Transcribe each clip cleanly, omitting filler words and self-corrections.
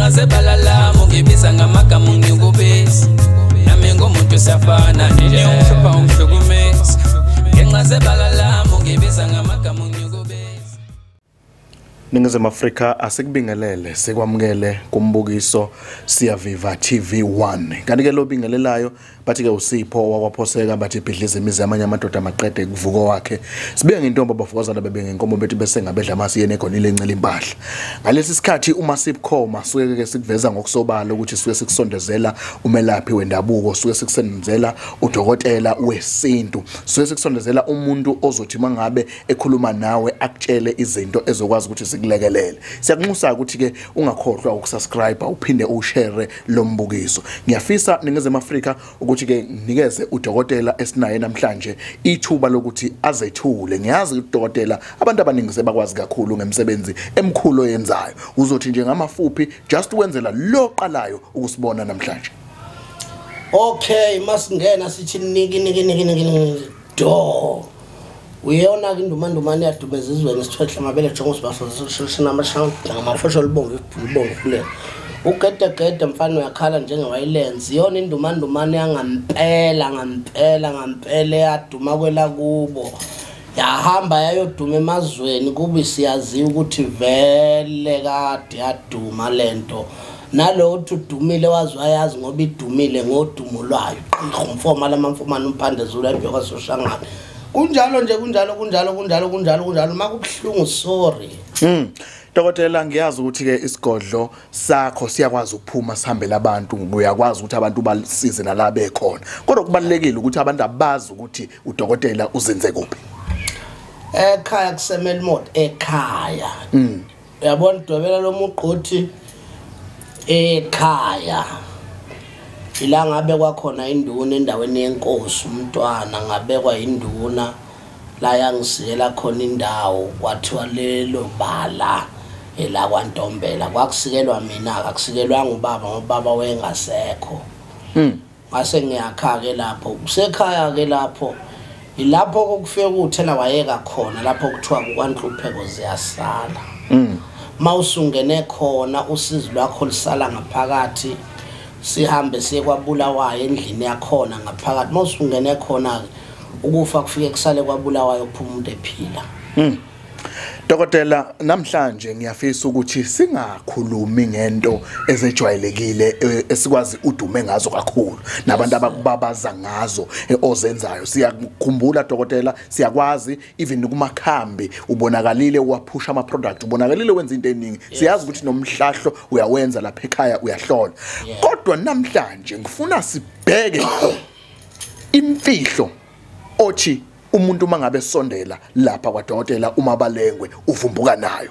ngengazebalala mungibisa ngamagama unyukubisi nami ngomuntu siyafana nje ungishupha ungihlukumezi ngengazebalala mungibisa ngamagama unyukubisi. Ningizimu Afrika asikubingelele sikwamukele kumbukiso Siyaviva TV1 kanti ke lo bingelelayo bathi ke uSipho wakwaphoseka bathi ibhidliza imizi yamanye amadoda amaqede kuvuko wakhe sibe ngintombi abafukazana bebe ngenkomo bethi bese ngabedla amasi yene egonile encela impahla ngalesi sikhathi uma sibukhoma suke ke sikuveza ngokusobala ukuthi suke sikusondezela umelaphi wendabuko suke sikusenzela udokotela wesintu suke sikusondezela umuntu ozothi mangabe ekhuluma nawe akutshele izinto ezokwazi ukuthi sikulekelele siyakunxusa ukuthi ke ungakhohlwa ukusubscribe uphinde ushare lo mbukiso ngiyafisa Ningizimu Afrika ukuthi ke nikeze udokotela esinaye namhlanje ithuba lokuthi azethule ngiyazi udokotela abantu abaningi sebakwazi kakhulu ngemsebenzi emkhulu oyenzayo uzothi nje ngamafuphi just wenzela lo qalayo ukusibona namhlanje. Okay masingena sithi niki do uyona ke indumandumane yadumeza izweni sithwehle mabele jongo sibaso namashawu ngamafosho libomvu le ugedegede mfana uyakhala njengewayilenzi yona indumandumane ngampela yaduma kwela kubo yahamba yayoduma emazweni kubi siyazi ukuthi vele kade yaduma lento nalo uthi udumile waziwayazi ngoba idumile ngodumo lwayo umfoma lamamfumana umphande ebheka soshangana kunjalo nje kunjalo makubhlungu sorry. Dokotela ngiyazi ukuthi ke isigodlo sakho siyakwazi ukuphuma sihambele abantu uyakwazi ukuthi abantu basize nalabo ekhona kodwa kubalekile ukuthi abantu abazi ukuthi udokotela uzenze kuphi ekhaya kusemel mod ekhaya uyabona udobela lo muqothi ekhaya ila ngabe kwakhona induna endaweni yenkosi umntwana ngabekwa induna la yangisiyela khona indawo kwathiwa lelo bala ela kwaNtombela kwakusikelwa mina akusikelwa ngubaba ngoba baba wayengasekho ngase ngiyakha ke lapho kusekhaya ke lapho ilapho kokufike ukuthela wayeka khona lapho kuthiwa kwanhlupheko ziyasala mawusungene khona usizi lwakho lisala ngaphakathi sihambe sekwabulawayo endlini yakhona ngaphakathi mawusungene khona ukufa kufike kusale kwabulawayo kuphuma umuntu ephila. Dokotela namhlanje ngiyafisa ukuthi singakhulumi ngento ezejwayelekile esikwazi udume ngazo kakhulu nabantu abakubabaza ngazo ozenzayo siyakukhumbula dokotela siyakwazi even kumakhambi ubonakalile waphusha ama product ubonakalile wenza into eningi siyazi ukuthi nomhlahlo uyawenza lapha ekhaya uyahlola kodwa namhlanje ngifuna sibheke imfihlo othi umuntu mangabe sondela lapha kwaDokotela uMabalengwe uvumbuka nayo.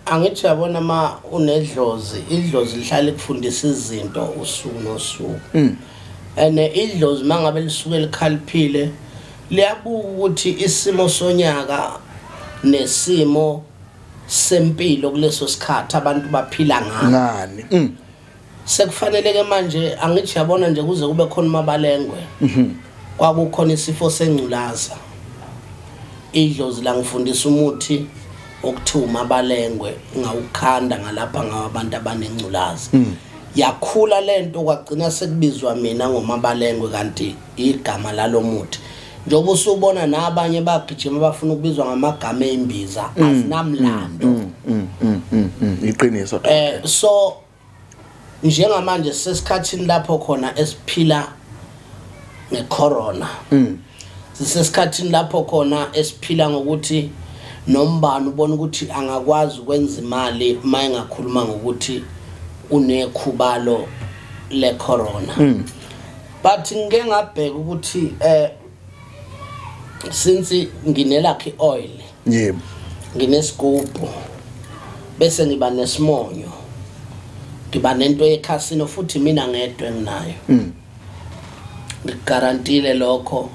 Angithi yabona ma unedlozi idlozi lihlala likufundisa izinto usuku nosuku ene idlozi mangabe lisuke likhaliphile liyabuka ukuthi isimo sonyaka nesimo sempilo kuleso sikhathi abantu baphila ngani sekufanele ke manje angithi yabona nje kuze kube khona uMabalengwe kwakukhona isifo sengculaza idlozi la ngifundisa umuthi okuthiwa uMabalengwe ngawukhanda ngalapha ngabantu abanengculaza yakhula lento kwagcina sekubizwa mina ngoMabalengwe kanti igama lalomuthi njoba usubona nabanye bagijima bafuna ukubizwa ngamagama embiza azinamlando iqiniso so njengamanje sesikhathini lapho khona esiphila necorona sisesikhathini lapho khona esiphila ngokuthi nombani ubona ukuthi angakwazi ukwenza imali mayengakhuluma ngokuthi unekhubalo le corona but ngeke ngabheka ukuthi since nginelakhi oil yebo nginesigubhu bese ngiba nesimonyo ngiba nento yekhasino futhi mina ngedwe nginayo ngigarantile lokho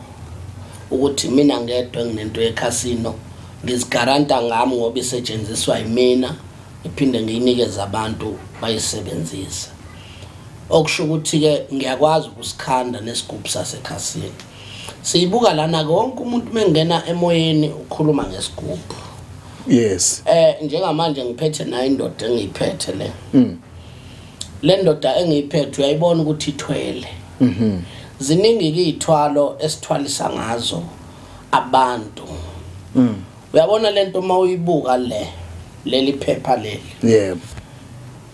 ukuthi mina ngedwe nginento yekhasino ngizigaranta ngami ngoba isetshenziswa yimina iphinde ngiyinikeze abantu bayisebenzisa okusho ukuthi ke ngiyakwazi ukusikhanda nesigubhu sasekhasini siyibuka lana konke umuntu mengena emoyeni ukhuluma ngesigubhu yes njengamanje ngiphethe nayo indoda engiyiphethe le le ndoda engiyiphethe uyayibona ukuthi ithwele ziningi izithwalo esithwalisa ngazo abantu uyabona lento mawuyibuka leli phepha leli yebo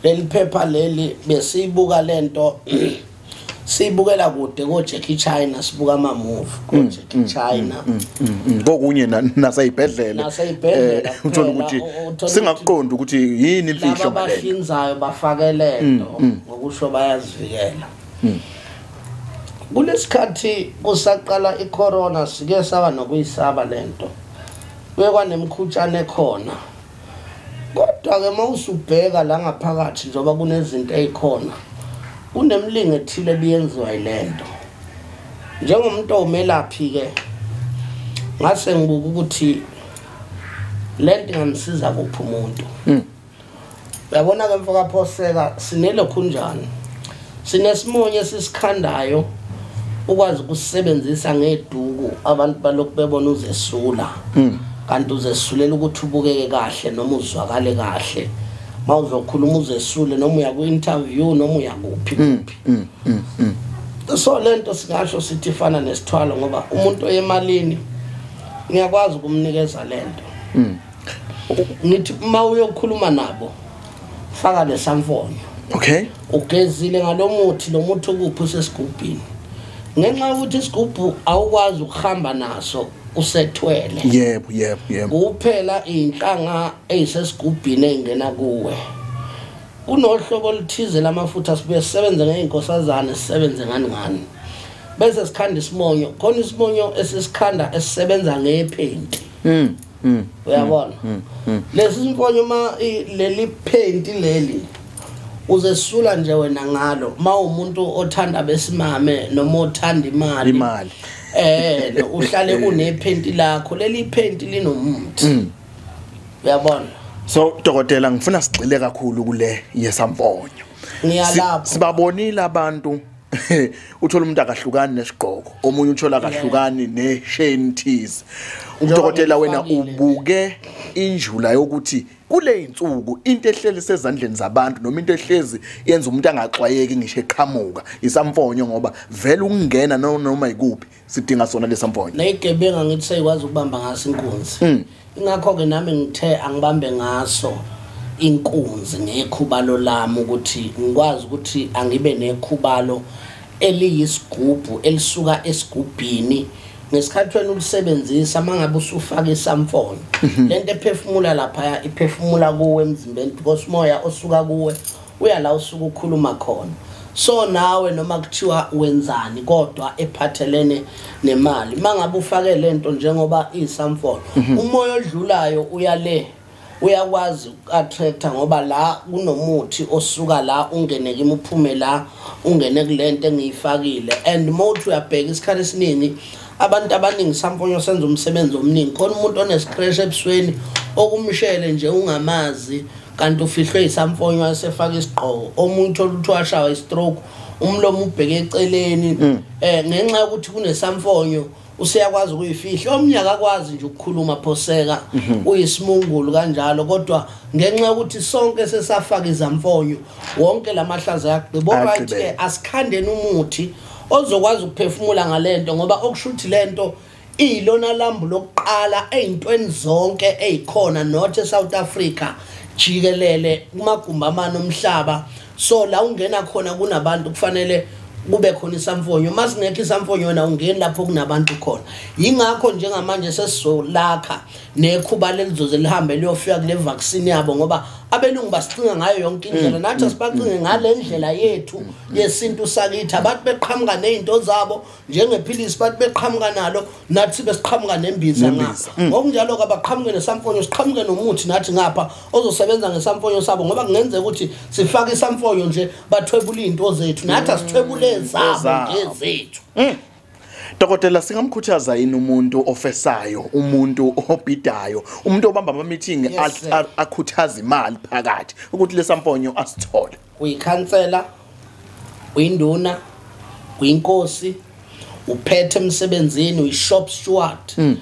leli phepha leli besiyibuka lento sibukela kude ko Jackie China sibuka ama movie ko Jackie China kokunye naseyibhedlela uthola ukuthi singakuqondi ukuthi yini imfihlo ngale abahlinzayo bafake lento ngokusho bayazivikela kulesikhathi kusaqala icorona sike saba nokuyisaba lento bekwa nemkhutshane khona kodwa ke mawusubheka la ngaphakathi njoba kunezinto ezikhona kunemlingo ethile ebiyenziwa ilento njengomuntu omelaphi ke ngase ngibuka ukuthi lento ingamsiza kuphi umuntu uyabona ke mfoka phoseka sinelo khunjani sinesimonye sisikhandayo ukwazi ukusebenzisa ngeduku abantu balokhu bebona uzesula kanti uzesisulela ukuthi ubukeke kahle noma uzwakale kahle mawuzokhuluma uzesule noma uya ku interview noma uya kuphi so lento singasho sithi ifana nesithwalo ngoba umuntu oyemalini ngiyakwazi ukumnikeza lento ngithi uma uyokhuluma nabo faka lesamfonyo okay ugezile ngalomuthi lo muthi ukuphi sesigubhini ngenxa ukuthi isigubhu awukwazi ukuhamba naso usethwele yebo kuphela inhlanga eyisesigubhini engena kuwe kunohlobo oluthize lamafutha sibuye sisebenze ngeinkosazana sisebenze ngani bese sikhanda isimonyo khona isimonyo esisikhanda esisebenza ngepaint uyabona lesi simfonyo leli paint leli uzesula nje wena ngalo mawumuntu othanda besimame noma othanda imali uhlale unephenti lakho leli phenti linomuthi uyabona so dokotela ngifuna sigcile kakhulu kule yesamfonyo ngiyalapha sibabonile abantu uthola umuntu akahlukani nesigqoko omunye uthola akahlukani neshentizi udokotela wena ubuke injula yokuthi kule insuku into ehleli sezandleni zabantu noma into ehlezi yenza umuntu angaxwayeki ngisho eqhamuka isamfonyo ngoba vele ukungena noma ikuphi sidinga sona lesamfonyo neyigebenga ngithi seyikwazi ukubamba ngaso inkunzi ingakho ke nami ngithe angibambe ngaso inkunzi ngekhubalo lami ukuthi ngikwazi ukuthi angibe nekhubalo eliyisigubhu elisuka esigubhini ngesikhathi wena ulisebenzisa mangabe usufaka isamfonyo lento ephefumula lapha iphefumula kuwe emzimbeni because moya osuka kuwe uya la usuka ukukhuluma khona so nawe noma kuthiwa wenzani kodwa ephathelene nemali mangabe ufake lento njengoba isamfonyo umoya odlulayo uyale uyakwazi attractor ngoba la kunomuthi osuka la ungene kimi uphume la ungene kulento engiyifakile and mode uyabheka isikhathi esiningi abantu abaningi samfonyo senza umsebenzi omningi khona umuntu onescratch ebusweni okumshele nje ungamazi kanti ufihlwe isamfonyo asefaka isigqoko omuntu oluthwashawa istroke umlomo ubheke eceleni ngenxa yokuthi kunesamfonyo usiyakwazi ukuyifihla omnyaka akwazi nje ukukhuluma phoseka uyisimungulu kanjalo kodwa ngenxa yokuthi sonke sesafaka izamfonyo wonke lamahlaza yaqhibo right ke asikhandeni umuthi ozokwazi ukuphefumula ngalento ngoba okushuthi lento ilona lambu lokuqala ezintweni zonke ezikhona north eSouth Africa jikelele kumagumba amano omhlaba so la ungena khona kunabantu kufanele kube khona isamfonyo masingekho isamfonyo wena ungeni lapho kunabantu khona yingakho njengamanje sesizolakha nekhuba lelizoze lihambe liyofika kule vaccine yabo ngoba abelungu basicinga ngayo yonke indlela nathi sibacinge ngale ndlela yethu yesintu sakithi abantu beqhamuka nezinto zabo njengephilisi bathi beqhamuka nalo nathi besiqhamuka nembiza ngapha ngokunjalo kabaqhamuke nesamfonyo siqhamuke nomuthi nathi ngapha ozosebenza ngesamfonyo sabo ngoba kungenzeka ukuthi sifaka isamfonyo nje bathwebula izinto zethu nathi asithwebule zabo ngezethu Dokotela singamkhuthaza yini umuntu ofesayo umuntu obhidayo umuntu obamba ama meeting akhuthaza imali phakathi ukuthi lesamfonyo asithole uyikhansela uyinduna uyinkosi uphethe emsebenzini uyishop steward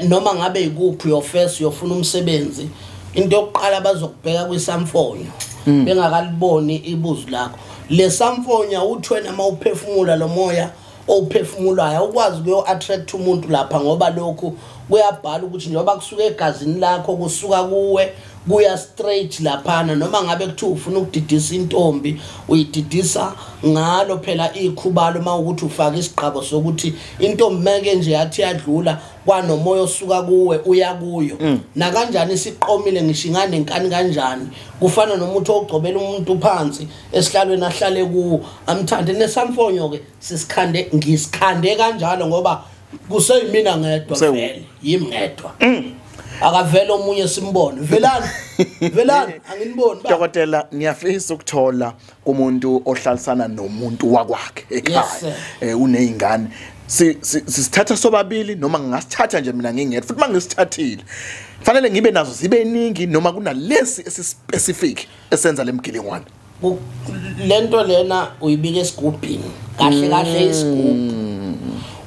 noma ngabe ikuphi your first uyofuna umsebenzi into yokuqala bazokubheka kwisamfonyo bengakaliboni ibuzu lakho lesamfonya uthwena mawuphefumula lo moya ophefumulayo ukwazi kuyo attract umuntu lapha ngoba lokhu kuyabhala ukuthi njengoba kusuka egazini lakho kusuka kuwe kuya straight laphana noma ngabe kuthi ufuna ukudidisa intombi uyididisa ngalo phela ikhubalo mawukuthi ufaka isiqhabo sokuthi intombi meke nje yathi yadlula kwanomoya osuka kuwe uya kuyo na kanjani siqomile ngisho ingane nkani kanjani kufana nomuntu ogcobela umuntu phansi esihlalweni ahlale kuwo amthande nesamfonyo ke sisikhande ngisikhande kanjalo ngoba kuseyimina ngedwa vele yimi ngedwa akavele omunye simbone velani anginiboni dokotela ngiyafisa ukuthola kumuntu ohlalisana nomuntu wakwakhe ekhaya unezingane sisithatha sobabili noma ngingasithatha nje mina ngingedwa futhi mangisithathile fanele ngibe nazo zibe ningi noma kunalesi esispecific esenza lemgilingwane lento lena uyibika esigubhini kahle isigubhu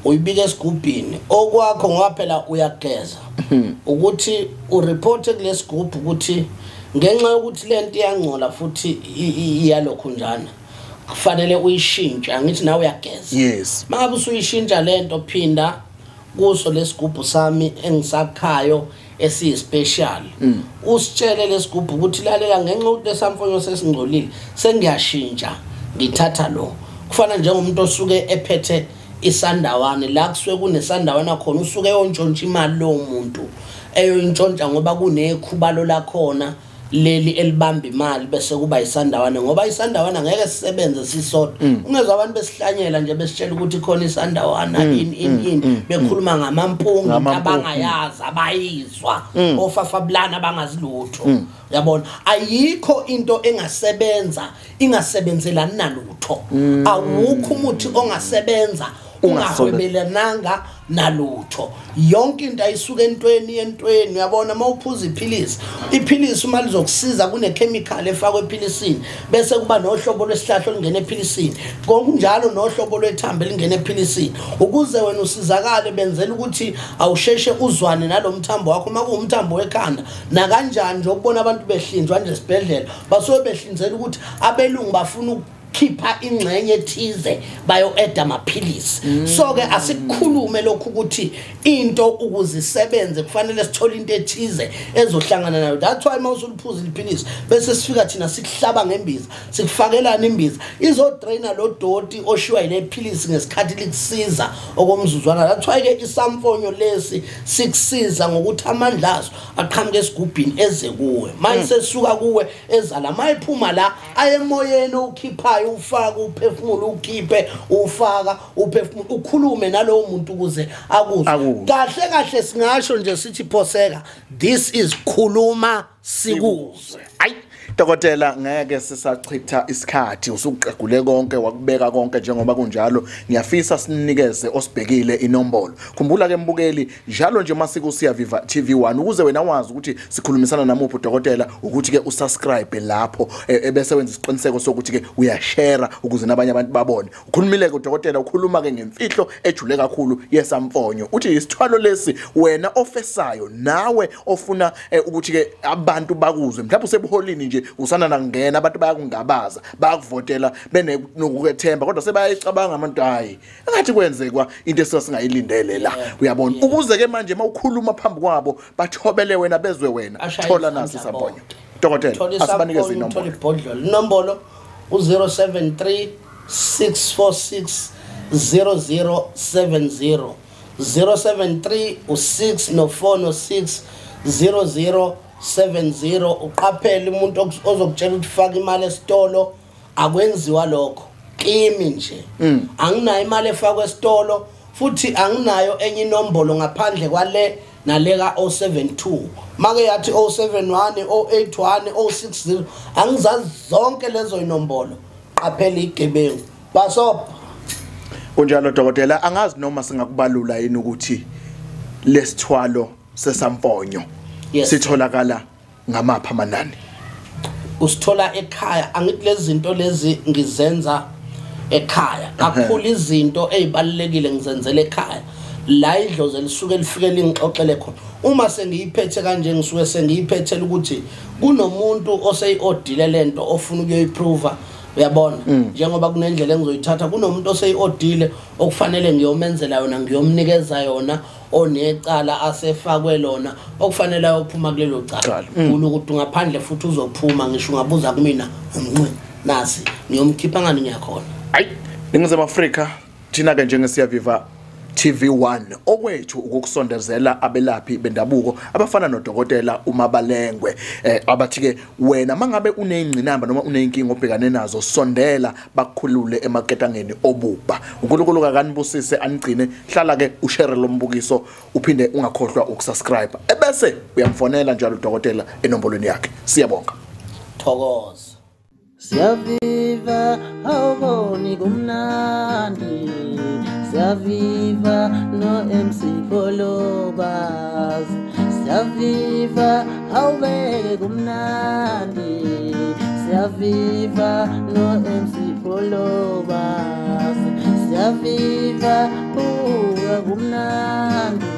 uyibika esigubhini okwakho ngoba phela uyageza ukuthi ureport kulesi group ukuthi ngenxa yokuthi lento iyangcola futhi iyalokho njana kufanele uyishintshe angithi nawe uyageza yes mangabe usuyishintsha lento phinda kuso lesigubhu sami engisakhayo esispecial usitshele lesigubhu ukuthi lalela ngenxa yokuthi lesamfonyo sesingcolile sengiyashintsha ngithatha lo kufana njengomuntu osuke ephethe isandawane la kusuke kunesandawana khona usuke yontshontsha imali lo muntu eyontshontsha ngoba kunekhubalo la khona leli elibamba imali bese kuba isandawana ngoba isandawana ngeke sisebenze sisodwa ungezwe abantu besihlanyela nje besitshela ukuthi khona isandawana in bekhuluma ngamampungu abangayazi abayizwa ofafablana abangazilutho yabona ayikho into engasebenza ingasebenzelana nalutho awukho umuthi ongasebenza ungahwebelananga nalutho yonke into ayisuka entweni uyabona mawuphuza iphilisi uma lizokusiza kune chemical efakwe ephilisini bese kuba nohlobo lwesihlahla olingena ephilisini konjalo nohlobo lwethambo elingena ephilisini ukuze wena usizakale benzela ukuthi awusheshe uzwane nalomthambo wakho makuwumthambo wekhanda na kanjani nje ukubona abantu behlinzwa nje esibhedlela basuke behlinzela ukuthi abelungu bafuna khipha ingxenye ethize bayo add amaphilisi so ke asikukhulume lokhu ukuthi into ukuzisebenze kufanele sithole into ethize ezohlangana nayo that's why mawusuliphuza iphilisi bese sifika thina sikuhlaba ngembiza sikufakelana imbiza izodraina lo doti oshiwa ile philisi ngesikhathi likusiza okomzuzwana that's why ke isamfonyo lesi sikusiza ngokuthi amandla aso aqhamuke esigubhini eze kuwe manje sesuka kuwe ezala mayiphuma la ayemoyeni ukhiphayo ufaka uphefumulo ukhiphe ufaka uphefumulo ukhulume nalowo muntu ukuze akuzwe kahle singasho nje sithi phoseka this is khuluma sikuzwe ayi dokotela ngeke sisachitha isikhathi usuqegule konke wakubeka konke njengoba kunjalo ngiyafisa sinikeze osibhekile inombolo khumbula ke mbukeli njalo nje masiko siyaviva TV1 ukuze wena wazi ukuthi sikhulumisana namuphi udokotela ukuthi ke usubscribe lapho ebese wenza isiqiniseko sokuthi ke uyashare ukuze nabanye abantu babone ukhulumile ke udokotela ukhuluma ke ngemfihlo ejule kakhulu yesamfonyo uthi isithwalo lesi wena ofesayo nawe ofuna ukuthi ke abantu bakuzwe mhlawumbe usebuholini nje usana nangena abantu bayakungabaza bayakuvotela benokukethemba kodwa sebayicabanga abantu hayi engathi kwenzekwa into esingayilindele la uyabona ukuze ke manje mawukhuluma phambi kwabo bathobele wena bezwe wena thola nasi isambonyo dokotela asibanikeze inombolo u073 646 0070 073 u6 no4 no6 0070 uqaphele umuntu ozokutshela ukuthi faka imali esitolo akwenziwa lokho kimi nje anginayo imali efakwe esitolo futhi anginayo enye inombolo ngaphandle kwale nale ka 072 make yathi 071 081 060 angizazi zonke lezo inombolo qaphele igebengu basopha kunjalo dokotela angazi noma singakubalula yini ukuthi lesithwalo sesamfonyo sitholakala ngamapha amanani usithola ekhaya angithi lezi zinto lezi ngizenza ekhaya kakhulu izinto ezibalekile ngizenzela ekhaya la idlozi lisuke lifike lingixoxele khona uma sengiyiphethe kanje ngisuke sengiyiphethela ukuthi kunomuntu oseyiodile lento ofuna ukuyiprove uyabona njengoba kunendlela engizoyithatha kunomuntu oseyiodile okufanele ngiyomenzela yona ngiyomnikeza yona onecala asefakwe lona okufanele ayophuma kulelo cala ukuthi ngaphandle futhi uzophuma ngisho ngabuza kumina nasi ngiyomkhipha ngani ngiyakhona hayi ningizema Afrika thina ke njengesiyaviva TV1 okwethu ukukusondezela abelaphi bendabuko abafana nodokotela uMabalengwe abathi ke wena mangabe uneyingqinamba noma uneyinkinga obhekane nazo sondela bakukhulule emaketangeni obuba uNkulunkulu kakanibusise anicine hlala ke ushare lo mbukiso uphinde ungakhohlwa ukusubscribe ebese uyamfonela njalo udokotela enombolweni yakhe siyabonga thokoza siyaviva awuboni kumnandi siyaviva no MC Polobas siyaviva awubeke kumnandi siyaviva no MC Polobas siyaviva uya kumnandi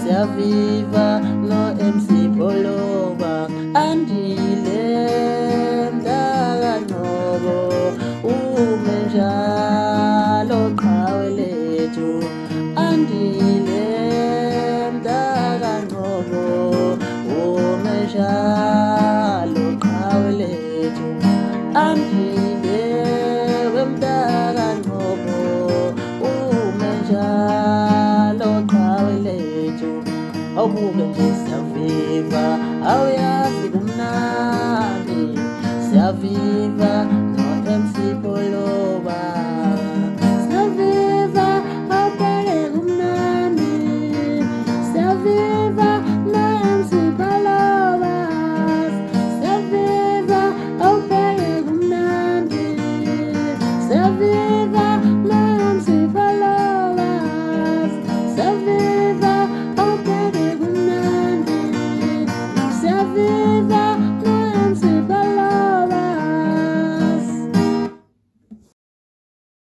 siyaviva no MC Poloba andile umejalo qawe lethu andile mdaka ngobo umejalo qawe lethu andile wemdaka ngobo umejalo qawe lethu awubuke nje siyaviva awuyazi kumnandi siyaviva MC Poloba siyaviva awubheke kumnandi siyaviva no MC Poloba siyaviva awubheke kumnandi siyaviva